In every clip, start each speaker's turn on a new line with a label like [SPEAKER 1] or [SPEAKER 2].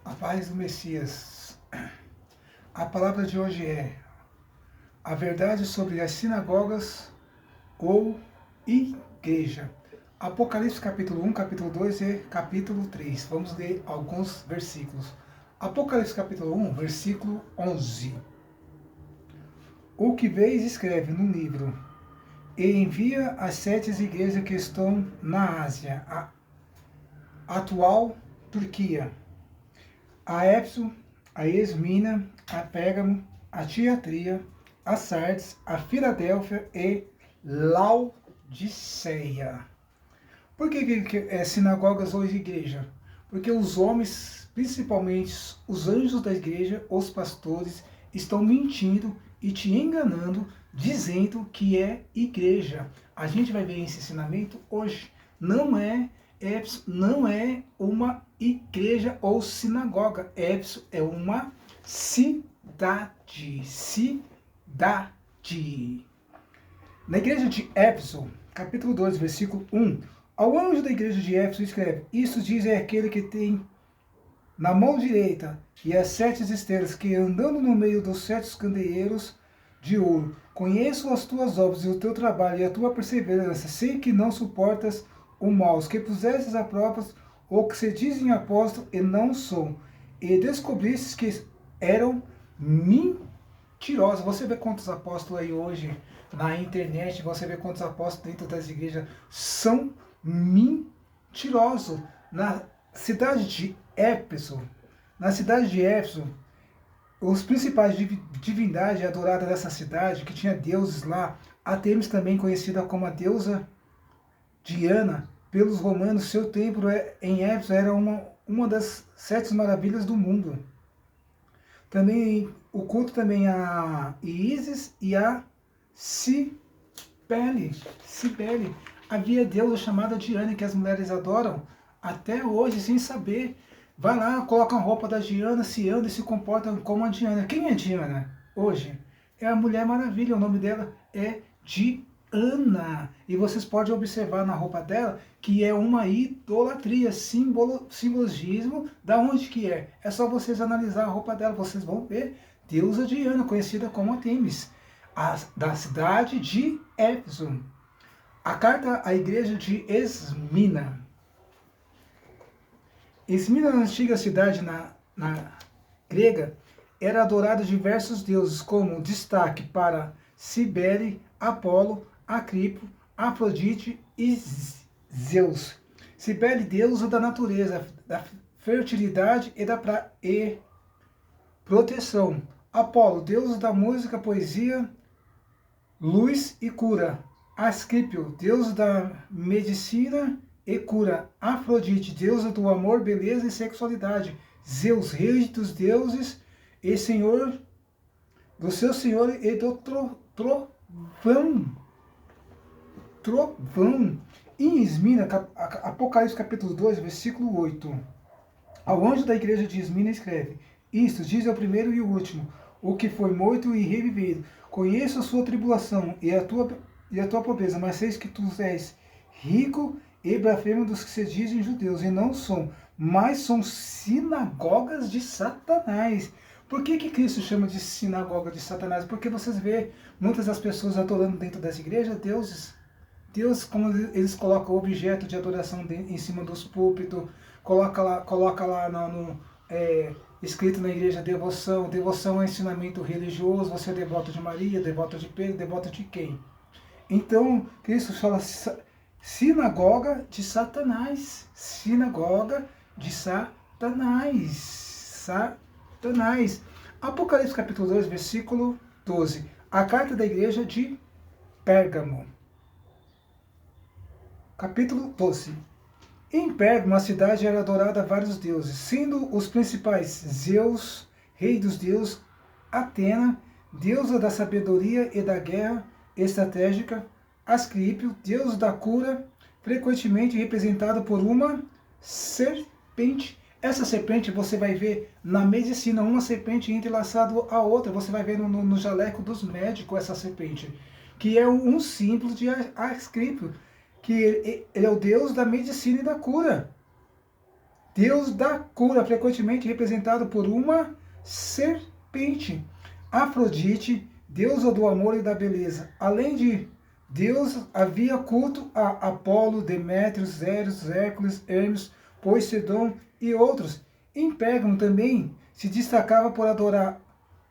[SPEAKER 1] A paz do Messias. A palavra de hoje é a verdade sobre as sinagogas ou igreja. Apocalipse capítulo 1, capítulo 2 e capítulo 3. Vamos ler alguns versículos. Apocalipse capítulo 1, versículo 11. O que vês escreve no livro e envia às 7 igrejas que estão na Ásia, a atual Turquia, a Éfeso, a Esmina, a Pérgamo, a Tiatira, a Sardes, a Filadélfia e Laodiceia. Por que é sinagogas ou igreja? Porque os homens, principalmente os anjos da igreja, os pastores, estão mentindo e te enganando, dizendo que é igreja. A gente vai ver esse ensinamento hoje. Não é uma igreja ou sinagoga. Éfeso é uma cidade. Cidade. Na igreja de Éfeso, capítulo 2, versículo 1, ao anjo da igreja de Éfeso escreve: Isto diz aquele que tem na mão direita e as 7 estrelas, que andando no meio dos 7 candeeiros de ouro, conheço as tuas obras e o teu trabalho e a tua perseverança, sei que não suportas o mal, os que pusestes a prova, ou que se dizem apóstolos e não são, e descobristes que eram mentirosos. Você vê quantos apóstolos aí hoje na internet, você vê quantos apóstolos dentro das igrejas são mentirosos. Na cidade de Éfeso, os principais divindades adoradas dessa cidade, que tinha deuses lá, Artemis também conhecida como a deusa Diana, pelos romanos, seu templo em Éfeso era uma das 7 maravilhas do mundo. Também o culto também a Ísis e a Cibele. Havia deusa chamada Diana que as mulheres adoram até hoje sem saber. Vai lá, coloca a roupa da Diana, se anda e se comporta como a Diana. Quem é Diana hoje? É a Mulher Maravilha, o nome dela é Diana. E vocês podem observar na roupa dela que é uma idolatria, simbologismo. Da onde que é? É só vocês analisar a roupa dela, vocês vão ver deusa Diana, conhecida como Artemis, da cidade de Éfeso. A carta à igreja de Esmina. Esmina, na antiga cidade na grega, era adorada diversos deuses, como destaque para Cibele, Apolo, Acripo, Afrodite e Zeus. Cibele, deusa da natureza, da fertilidade e proteção. Apolo, deus da música, poesia, luz e cura. Ascípio, deus da medicina e cura. Afrodite, deusa do amor, beleza e sexualidade. Zeus, rei dos deuses e senhor do seu senhor e do trovão. Em Esmina, Apocalipse capítulo 2, versículo 8. Ao anjo da igreja de Esmina escreve: Isto diz o primeiro e o último, o que foi morto e revivido. Conheço a sua tribulação e a tua pobreza, mas sei que tu és rico e blasfemo dos que se dizem judeus, e não são, mas são sinagogas de Satanás. Por que Cristo chama de sinagoga de Satanás? Porque vocês vê muitas das pessoas adorando dentro dessa igreja deuses. Deus, como eles colocam objeto de adoração em cima dos púlpitos, coloca lá escrito na igreja devoção. Devoção é ensinamento religioso, você é devoto de Maria, devoto de Pedro, devoto de quem? Então, Cristo fala sinagoga de Satanás. Sinagoga de Satanás. Satanás. Apocalipse capítulo 2, versículo 12. A carta da igreja de Pérgamo. Capítulo 12. Em Pérgamo, a cidade era adorada a vários deuses, sendo os principais Zeus, rei dos deuses, Atena, deusa da sabedoria e da guerra estratégica, Ascrípio, deus da cura, frequentemente representado por uma serpente. Essa serpente você vai ver na medicina, uma serpente entrelaçada à outra, você vai ver no jaleco dos médicos essa serpente, que é um símbolo de Ascrípio, que ele é o deus da medicina e da cura. Deus da cura, frequentemente representado por uma serpente. Afrodite, deusa do amor e da beleza. Além de Deus, havia culto a Apolo, Demétrio, Zeus, Hércules, Hermes, Poseidon e outros. Em Pérgamo também se destacava por adorar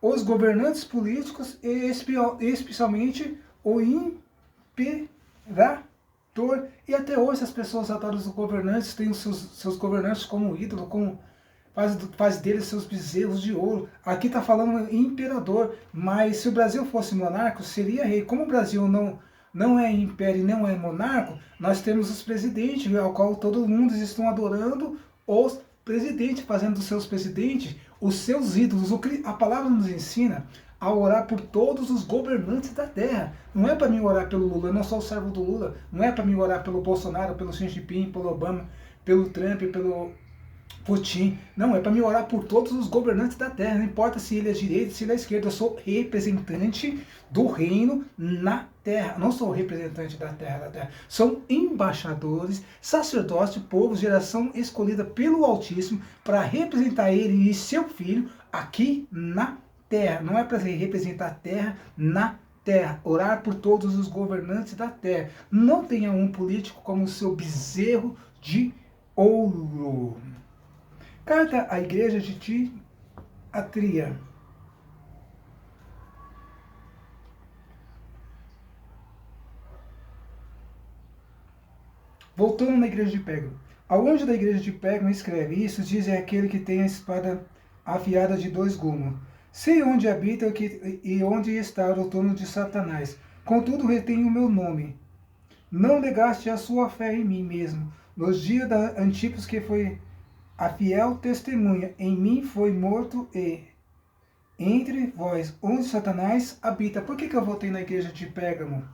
[SPEAKER 1] os governantes políticos e especialmente o imperador. E até hoje as pessoas adoram os governantes, têm os seus governantes como ídolo, como faz deles seus bezerros de ouro. Aqui está falando imperador, mas se o Brasil fosse monarca, seria rei. Como o Brasil não é império e não é monarca, nós temos os presidentes, ao qual todo mundo estão adorando os presidentes, fazendo dos seus presidentes os seus ídolos. A palavra nos ensina a orar por todos os governantes da terra. Não é para mim orar pelo Lula, eu não sou o servo do Lula. Não é para mim orar pelo Bolsonaro, pelo Xi Jinping, pelo Obama, pelo Trump, pelo Putin. Não, é para me orar por todos os governantes da terra. Não importa se ele é direita, se ele é esquerda. Eu sou representante do reino na terra. Não sou representante da terra. São embaixadores, sacerdotes, povo, geração escolhida pelo Altíssimo para representar ele e seu filho aqui na terra. Não é para representar a terra na terra. Orar por todos os governantes da terra. Não tenha um político como seu bezerro de ouro. Carta à igreja de Tiatira. Voltando na igreja de Pérgamo. Ao anjo da igreja de Pérgamo escreve: Isso diz aquele que tem a espada afiada de 2 gumes. Sei onde habita e onde está o trono de Satanás. Contudo, retém o meu nome. Não negaste a sua fé em mim mesmo. Nos dias da Antipas, que foi a fiel testemunha, em mim foi morto e entre vós, onde Satanás habita. Por que eu voltei na igreja de Pérgamo?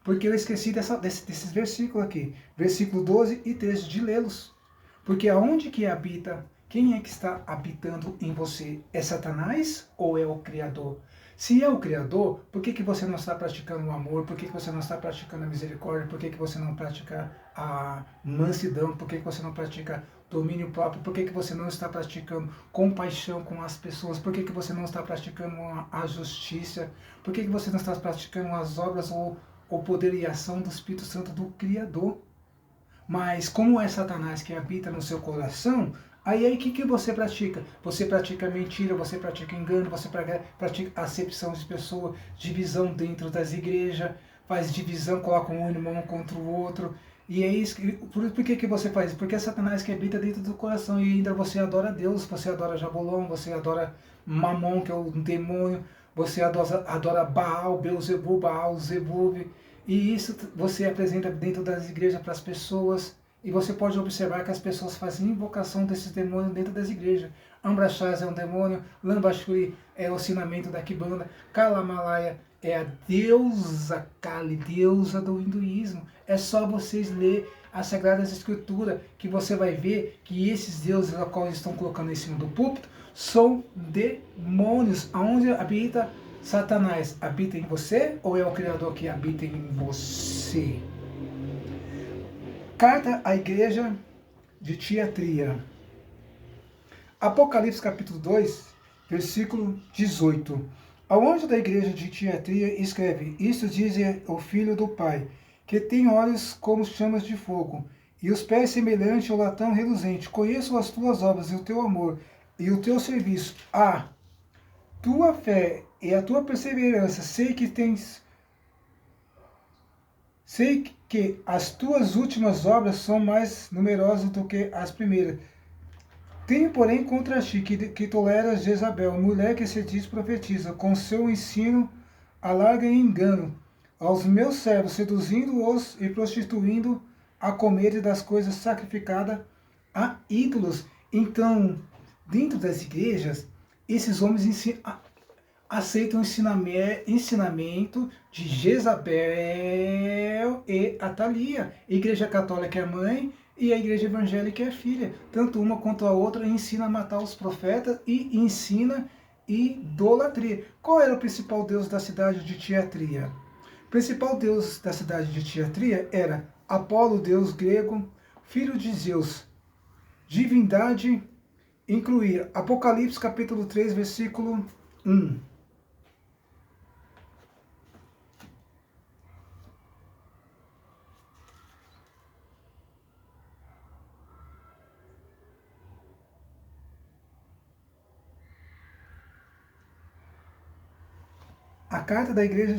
[SPEAKER 1] Porque eu esqueci desses versículos aqui. Versículo 12 e 13, de lê-los. Porque aonde que habita, quem é que está habitando em você? É Satanás ou é o Criador? Se é o Criador, por que você não está praticando o amor? Por que você não está praticando a misericórdia? Por que você não pratica a mansidão? Por que você não pratica domínio próprio? Por que você não está praticando compaixão com as pessoas? Por que você não está praticando a justiça? Por que você não está praticando as obras ou o poder e a ação do Espírito Santo do Criador? Mas como é Satanás que habita no seu coração, aí o que você pratica? Você pratica mentira, você pratica engano, você pratica acepção de pessoa, divisão dentro das igrejas, faz divisão, coloca um irmão contra o outro. E é isso. Por que você faz isso? Porque é Satanás que habita dentro do coração e ainda você adora Deus, você adora Jabulon, você adora Mamon, que é o demônio, você adora Baal, Beelzebub, Baal, Zebub. E isso você apresenta dentro das igrejas para as pessoas. E você pode observar que as pessoas fazem invocação desses demônios dentro das igrejas. Ambrachaz é um demônio, Lambashuri é o ensinamento da Kibanda, Kalamalaya é a deusa Kali, deusa do hinduísmo. É só vocês ler as Sagradas Escrituras que você vai ver que esses deuses a qual estão colocando em cima do púlpito são demônios. Aonde habita Satanás? Habita em você ou é o Criador que habita em você? Carta à igreja de Tiatira. Apocalipse capítulo 2, versículo 18. Ao anjo da igreja de Tiatira escreve: Isto diz o Filho do Pai, que tem olhos como chamas de fogo, e os pés semelhantes ao latão reluzente. Conheço as tuas obras e o teu amor, e o teu serviço, a tua fé e a tua perseverança. Sei que as tuas últimas obras são mais numerosas do que as primeiras. Tenho, porém, contra ti que toleras Jezabel, mulher que se diz profetiza, com seu ensino alarga em engano aos meus servos, seduzindo-os e prostituindo a comer das coisas sacrificadas a ídolos. Então, dentro das igrejas, esses homens aceitam o ensinamento de Jezabel e Atalia. A igreja católica é mãe e a igreja evangélica é filha. Tanto uma quanto a outra ensina a matar os profetas e ensina idolatria. Qual era o principal deus da cidade de Tiatira? O principal deus da cidade de Tiatira era Apolo, deus grego, filho de Zeus. divindade incluir. Apocalipse capítulo 3, versículo 1. A carta da igreja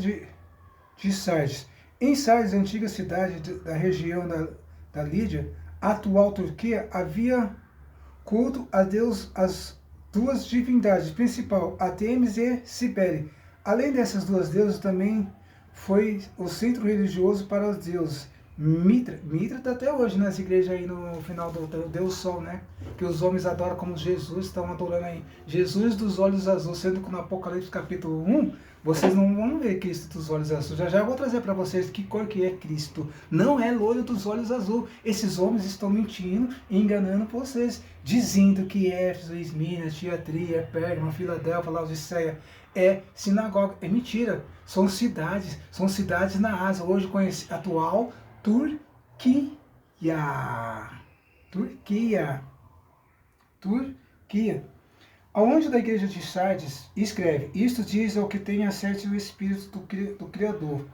[SPEAKER 1] de Sardes. Em Sardes, antiga cidade da região da Lídia, atual Turquia, havia culto a Deus as duas divindades principal, Artemis e Cibele. Além dessas duas deusas, também foi o centro religioso para os deuses. Mitra está até hoje nas igrejas aí no final do Deus Sol, né? Que os homens adoram como Jesus, estão adorando aí. Jesus dos olhos azuis, sendo que no Apocalipse capítulo 1, vocês não vão ver Cristo dos olhos azuis. Já vou trazer para vocês que cor que é Cristo. Não é loiro dos olhos azuis. Esses homens estão mentindo e enganando vocês, dizendo que Éfeso, Esmirna, Tiatira, Pérgamo, Filadélfia, Laodiceia é sinagoga. É mentira. São cidades na Ásia. Hoje conhece atual Turquia. Ao anjo da igreja de Sardes, escreve: isto diz ao que tem a sete o Espírito do Criador,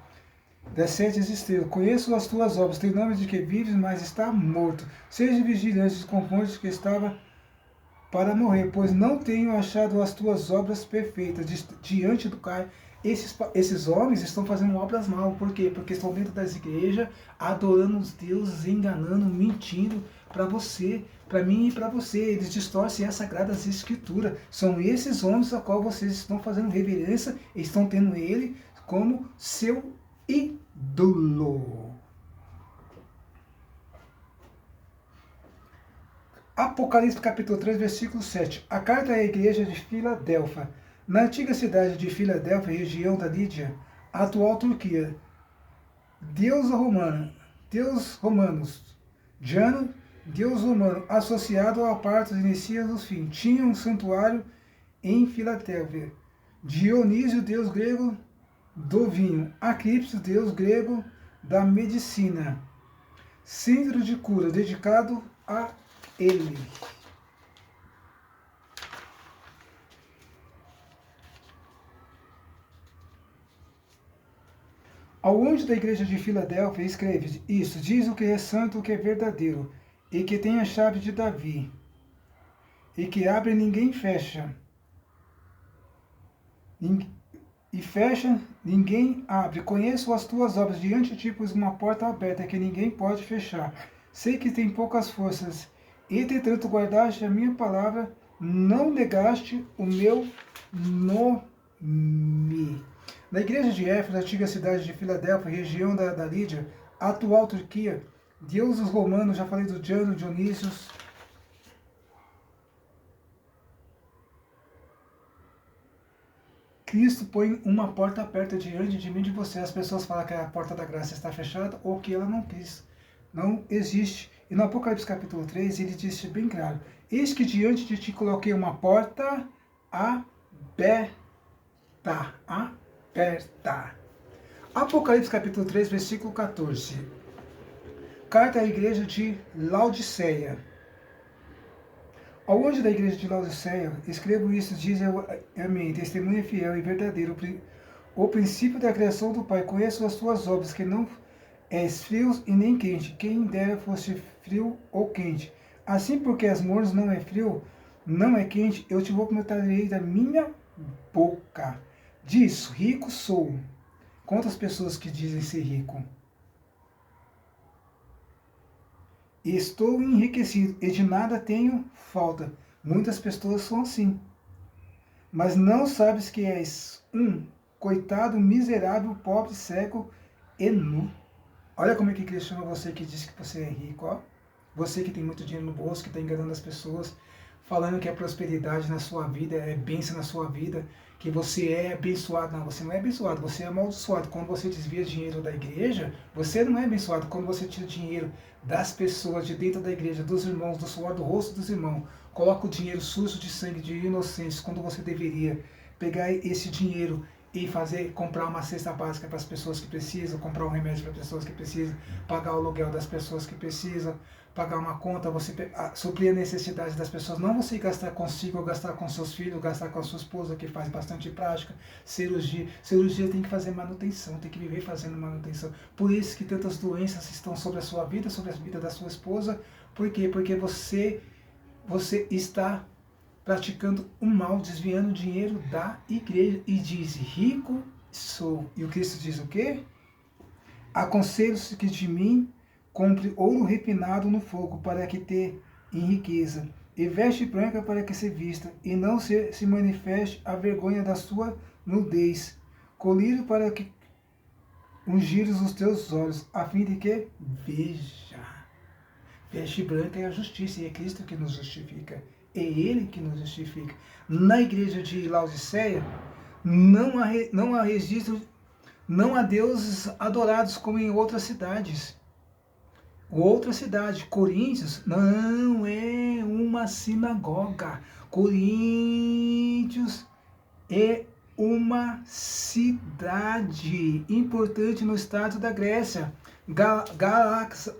[SPEAKER 1] das sete estrelas. Conheço as tuas obras, tem nome de que vives, mas está morto. Seja vigilante, desconforte que estava para morrer, pois não tenho achado as tuas obras perfeitas diante do Pai. Esses homens estão fazendo obras mal. Por quê? Porque estão dentro das igrejas, adorando os deuses, enganando, mentindo para você, para mim e para você. Eles distorcem as sagradas escrituras. São esses homens a qual vocês estão fazendo reverência, estão tendo ele como seu ídolo. Apocalipse capítulo 3, versículo 7. A carta à igreja de Filadélfia. Na antiga cidade de Filadélfia, região da Lídia, atual Turquia, Deus romanos, Jano, Deus romano, associado ao parto dos inicias dos fins, tinha um santuário em Filadélfia. Dionísio, deus grego do vinho, Eclipse, deus grego da medicina, centro de cura dedicado a ele. Ao anjo da igreja de Filadélfia escreve: isso, diz o que é santo, o que é verdadeiro, e que tem a chave de Davi, e que abre e ninguém fecha, e fecha, ninguém abre. Conheço as tuas obras, diante de ti pus uma porta aberta que ninguém pode fechar. Sei que tem poucas forças, entretanto guardaste a minha palavra, não negaste o meu nome. Na igreja de Éfeso, antiga cidade de Filadélfia, região da Lídia, atual Turquia, deuses romanos, já falei do Jano, Dionísios. Cristo põe uma porta aberta diante de mim e de você. As pessoas falam que a porta da graça está fechada ou que ela não quis. Não existe. E no Apocalipse capítulo 3, ele disse bem claro: eis que diante de ti coloquei uma porta aberta. Apocalipse capítulo 3, versículo 14. Carta à igreja de Laodiceia. Ao anjo da igreja de Laodiceia, escrevo isso, diz amém, testemunha fiel e verdadeiro, o princípio da criação do Pai. Conheço as tuas obras, que não és frio e nem quente, quem dera fosse frio ou quente. Assim, porque as mornas não é frio, não é quente, eu te vomitarei da minha boca. Diz, rico sou. Quantas pessoas que dizem ser rico? Estou enriquecido e de nada tenho falta. Muitas pessoas são assim. Mas não sabes que és um coitado, miserável, pobre, cego e nu. Olha como é que Cristo chama você que diz que você é rico, ó. Você que tem muito dinheiro no bolso, que está enganando as pessoas, falando que é prosperidade na sua vida, é bênção na sua vida, que você é abençoado. Não, você não é abençoado, você é amaldiçoado. Quando você desvia dinheiro da igreja, você não é abençoado. Quando você tira dinheiro das pessoas de dentro da igreja, dos irmãos, do suor do rosto dos irmãos, coloca o dinheiro sujo de sangue de inocentes, quando você deveria pegar esse dinheiro e comprar uma cesta básica para as pessoas que precisam, comprar um remédio para as pessoas que precisam, pagar o aluguel das pessoas que precisam, pagar uma conta, você suprir a necessidade das pessoas, não você gastar consigo, ou gastar com seus filhos, ou gastar com a sua esposa, que faz bastante prática, cirurgia tem que fazer manutenção, tem que viver fazendo manutenção. Por isso que tantas doenças estão sobre a sua vida, sobre a vida da sua esposa. Por quê? Porque você está praticando o mal, desviando o dinheiro da igreja, e diz, rico sou. E o Cristo diz o quê? Aconselho-se que de mim compre ouro refinado no fogo, para que te em riqueza, e veste branca para que se vista, e não se manifeste a vergonha da sua nudez, colírio para que ungires os teus olhos, a fim de que veja. Veste branca é a justiça, e é Cristo que nos justifica. É Ele que nos justifica. Na igreja de Laodiceia, não há registro, não há deuses adorados como em outras cidades. Outra cidade, Coríntios, não é uma sinagoga. Coríntios é uma cidade importante no estado da Grécia. Gálatas,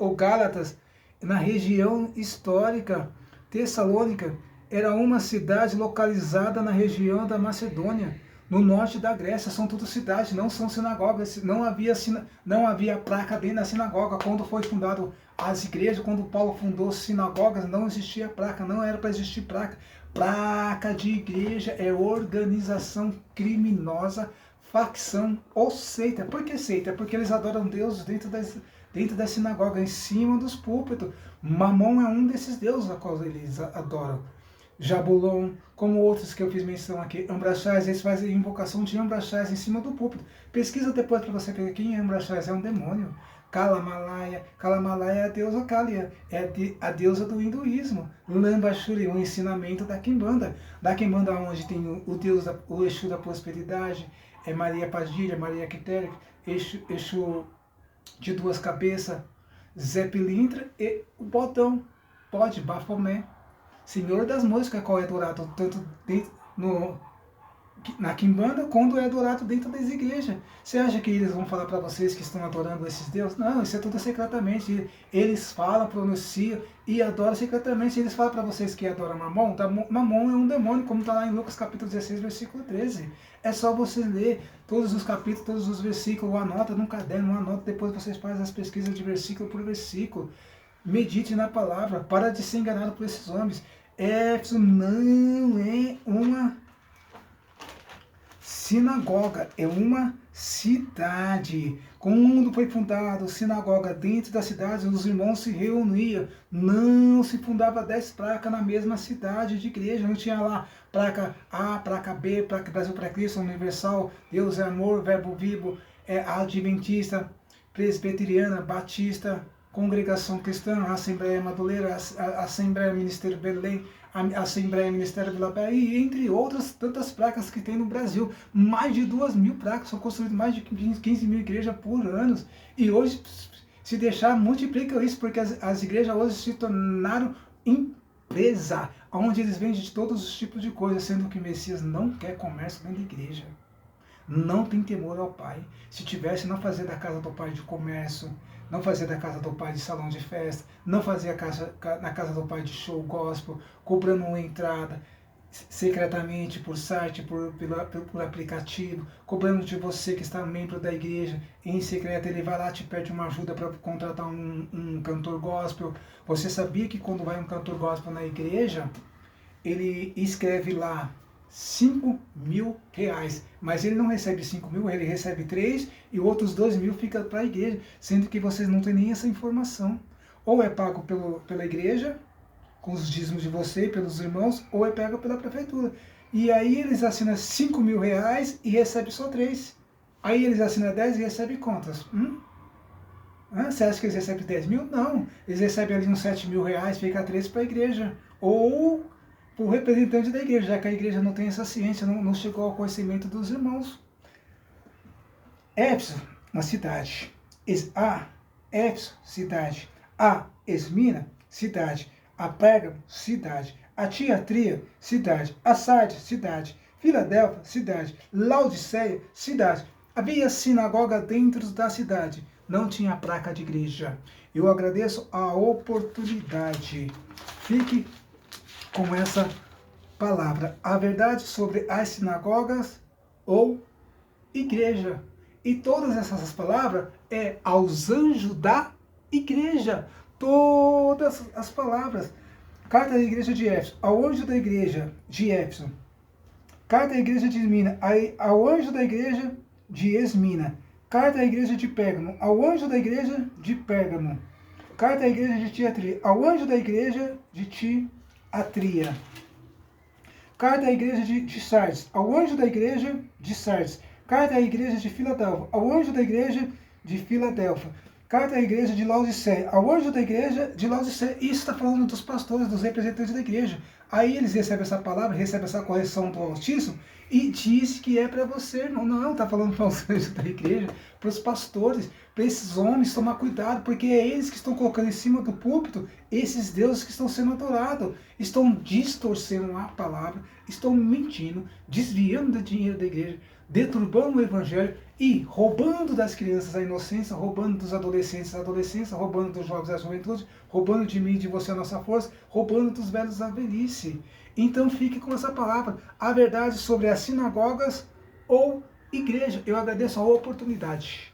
[SPEAKER 1] na região histórica Tessalônica, era uma cidade localizada na região da Macedônia, no norte da Grécia. São tudo cidades, não são sinagogas. Não havia placa dentro da sinagoga. Quando foi fundado as igrejas, quando Paulo fundou sinagogas, não existia placa, não era para existir placa. Placa de igreja é organização criminosa, facção ou seita. Por que seita? Porque eles adoram Deus dentro da sinagoga, em cima dos púlpitos. Mamon é um desses deuses a qual eles adoram. Jabulon, como outros que eu fiz menção aqui. Ambraxás, eles fazem invocação de Ambraxás em cima do púlpito. Pesquisa depois para você ver quem é Ambraxás, é um demônio. Kalamalaia é a deusa Kalia, é a deusa do hinduísmo. Lambashuri, o ensinamento da Quimbanda. Da Quimbanda, onde tem o Exu da prosperidade, é Maria Padilha, Maria Quitéria, Exu de duas cabeças, Zé Pilintra e o Botão, Pode, Bafomé. Senhor das músicas, qual é adorado tanto dentro, na Quimbanda, quando é adorado dentro das igrejas. Você acha que eles vão falar para vocês que estão adorando esses deuses? Não, isso é tudo secretamente. Eles falam, pronunciam e adoram secretamente. Eles falam para vocês que adoram Mamon. Mamon é um demônio, como está lá em Lucas capítulo 16, versículo 13. É só você ler todos os capítulos, todos os versículos, anota num caderno, anota, depois vocês fazem as pesquisas de versículo por versículo. Medite na palavra, para de ser enganado por esses homens. Éfeso não é uma sinagoga, é uma cidade. Quando foi fundada a sinagoga dentro da cidade, os irmãos se reuniam. Não se fundava 10 placas na mesma cidade de igreja. Não tinha lá placa A, placa B, placa Brasil para Cristo, Universal, Deus é Amor, Verbo Vivo, Adventista, Presbiteriana, Batista, Congregação Cristã, Assembleia Madureira, Assembleia Ministério Belém, Assembleia Ministério Vila Bé, e entre outras tantas placas que tem no Brasil. Mais de 2.000 placas, são construídas mais de 15 mil igrejas por ano. E hoje, se deixar, multiplica isso, porque as igrejas hoje se tornaram empresa, onde eles vendem de todos os tipos de coisas, sendo que o Messias não quer comércio dentro da igreja. Não tem temor ao Pai. Se tivesse, não fazia da casa do Pai de comércio, não fazia da casa do Pai de salão de festa, não fazia na casa do Pai de show gospel, cobrando uma entrada secretamente por site, por aplicativo, cobrando de você que está membro da igreja, em secreto ele vai lá, te pede uma ajuda para contratar um cantor gospel. Você sabia que quando vai um cantor gospel na igreja, ele escreve lá R$5.000, mas ele não recebe 5.000, ele recebe 3 e outros 2.000 fica para a igreja, sendo que vocês não têm nem essa informação. Ou é pago pela igreja, com os dízimos de você, pelos irmãos, ou é pago pela prefeitura. E aí eles assinam R$5.000 e recebem só 3. Aí eles assinam 10 e recebem quantas? Você acha que eles recebem 10.000? Não, eles recebem ali uns R$7.000, fica 3 para a igreja. Ou o representante da igreja, já que a igreja não tem essa ciência, não chegou ao conhecimento dos irmãos. Éfeso, uma cidade. Éfeso, cidade. Esmina, cidade. A Pérgamo, cidade. A Tiatira, cidade. A Sardes, cidade. Filadélfia, cidade. Laodiceia, cidade. Havia sinagoga dentro da cidade. não tinha placa de igreja. Eu agradeço a oportunidade. Fique com essa palavra. A verdade sobre as sinagogas ou igreja. E todas essas palavras é aos anjos da igreja. Todas as palavras. Carta da igreja de Éfeso, ao anjo da igreja de Éfeso. Carta da igreja de Esmina, ao anjo da igreja de Esmina. Carta da igreja de Pérgamo, ao anjo da igreja de Pérgamo. Carta da igreja de Tiatira, ao anjo da igreja de Tiatira. Carta da igreja de Sardes, ao anjo da igreja de Sardes. Carta da igreja de Filadélfia, ao anjo da igreja de Filadélfia. Carta da igreja de Laodiceia, ao anjo da igreja de Laodiceia. Isso está falando dos pastores, dos representantes da igreja. Aí eles recebem essa palavra, recebem essa correção do Altíssimo e diz que é para você. Não, está falando para os anjos da igreja, para os pastores, para esses homens tomar cuidado, porque é eles que estão colocando em cima do púlpito esses deuses que estão sendo adorados, estão distorcendo a palavra, estão mentindo, desviando do dinheiro da igreja, deturbando o evangelho e roubando das crianças a inocência, roubando dos adolescentes a adolescência, roubando dos jovens a juventude, roubando de mim e de você a nossa força, roubando dos velhos a velhice. Então fique com essa palavra, a verdade sobre as sinagogas ou igreja. Eu agradeço a oportunidade.